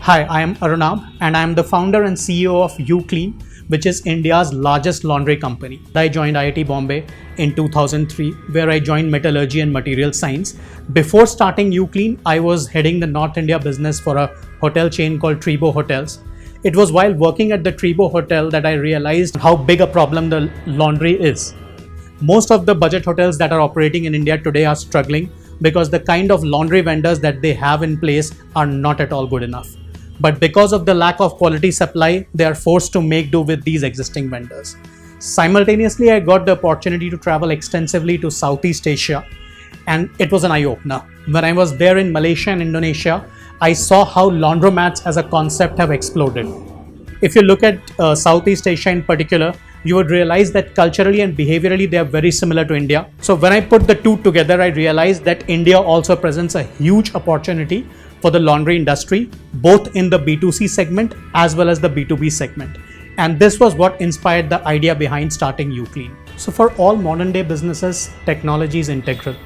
Hi, I am Arunabh and I am the founder and CEO of UClean, which is India's largest laundry company. I joined IIT Bombay in 2003, where I joined metallurgy and material science. Before starting UClean, I was heading the North India business for a hotel chain called Tribo Hotels. It was while working at the Tribo Hotel that I realized how big a problem the laundry is. Most of the budget hotels that are operating in India today are struggling because the kind of laundry vendors that they have in place are not at all good enough. But because of the lack of quality supply, they are forced to make do with these existing vendors. Simultaneously, I got the opportunity to travel extensively to Southeast Asia, and it was an eye-opener. When I was there in Malaysia and Indonesia, I saw how laundromats as a concept have exploded. If you look at Southeast Asia in particular, you would realize that culturally and behaviorally they are very similar to India. So when I put the two together, I realized that India also presents a huge opportunity for the laundry industry, both in the B2C segment as well as the B2B segment. And this was what inspired the idea behind starting UClean. So for all modern day businesses, technology is integral.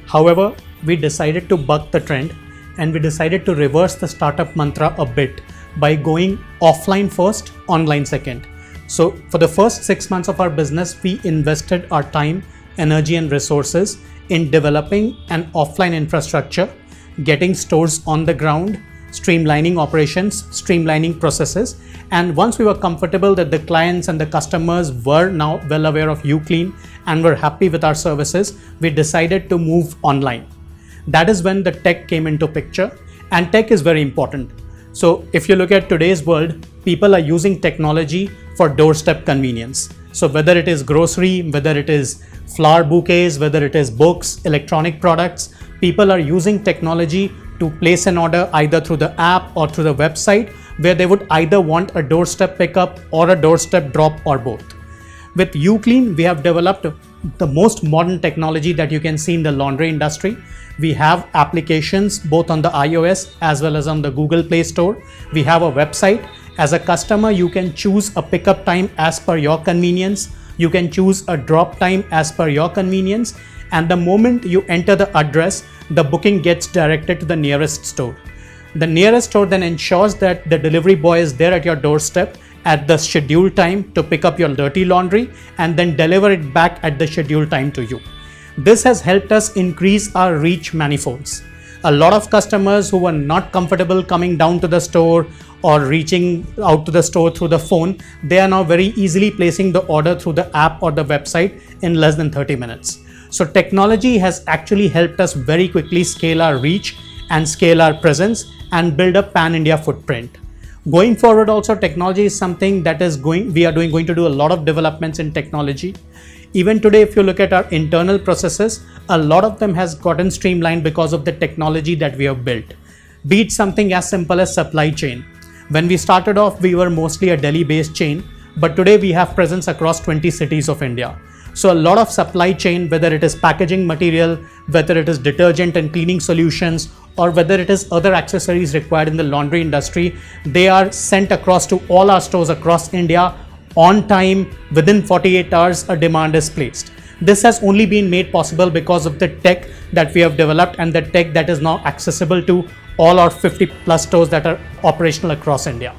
However, we decided to buck the trend and we decided to reverse the startup mantra a bit by going offline first, online second. So for the first 6 months of our business, we invested our time, energy and resources in developing an offline infrastructure, getting stores on the ground, streamlining operations, streamlining processes. And once we were comfortable that the clients and the customers were now well aware of UClean and were happy with our services, we decided to move online. That is when the tech came into picture, and tech is very important. So if you look at today's world, people are using technology for doorstep convenience. So whether it is grocery, whether it is flower bouquets, whether it is books, electronic products, people are using technology to place an order either through the app or through the website, where they would either want a doorstep pickup or a doorstep drop or both. With UClean, we have developed the most modern technology that you can see in the laundry industry. We have applications both on the iOS as well as on the Google Play Store. We have a website. As a customer, you can choose a pickup time as per your convenience. You can choose a drop time as per your convenience. And the moment you enter the address, the booking gets directed to the nearest store. The nearest store then ensures that the delivery boy is there at your doorstep at the scheduled time to pick up your dirty laundry and then deliver it back at the scheduled time to you. This has helped us increase our reach manifolds. A lot of customers who were not comfortable coming down to the store or reaching out to the store through the phone, they are now very easily placing the order through the app or the website in less than 30 minutes. So technology has actually helped us very quickly scale our reach and scale our presence and build a pan-India footprint. Going forward also, technology is something that is going to do a lot of developments in technology. Even today, if you look at our internal processes, a lot of them has gotten streamlined because of the technology that we have built. Be it something as simple as supply chain. When we started off, we were mostly a Delhi-based chain, but today we have presence across 20 cities of India. So a lot of supply chain, whether it is packaging material, whether it is detergent and cleaning solutions, or whether it is other accessories required in the laundry industry, they are sent across to all our stores across India on time. Within 48 hours, a demand is placed. This has only been made possible because of the tech that we have developed and the tech that is now accessible to all our 50 plus stores that are operational across India.